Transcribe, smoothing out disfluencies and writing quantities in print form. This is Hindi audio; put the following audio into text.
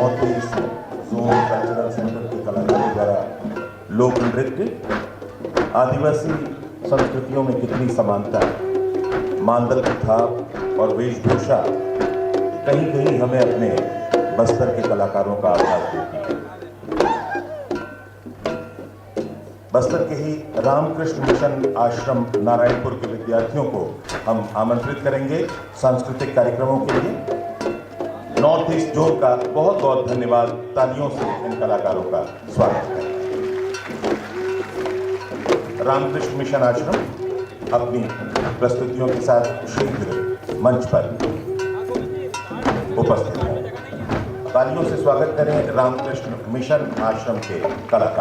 North east zone cultural centre के कलाकारों द्वारा लोक नृत्य, आदिवासी संस्कृतियों में कितनी समानता है, मांदल की थाप और वेशभूषा कहीं कहीं हमें अपने बस्तर के कलाकारों का आभास देती है। बस्तर के ही रामकृष्ण मिशन आश्रम नारायणपुर के विद्यार्थियों को हम आमंत्रित करेंगे सांस्कृतिक कार्यक्रमों के लिए। नॉर्थ ईस्ट जोन का बहुत बहुत धन्यवाद। तालियों से इन कलाकारों का स्वागत करें। रामकृष्ण मिशन आश्रम अपनी प्रस्तुतियों के साथ शीघ्र मंच पर उपस्थित हैं। तालियों से स्वागत करें रामकृष्ण मिशन आश्रम के कलाकार।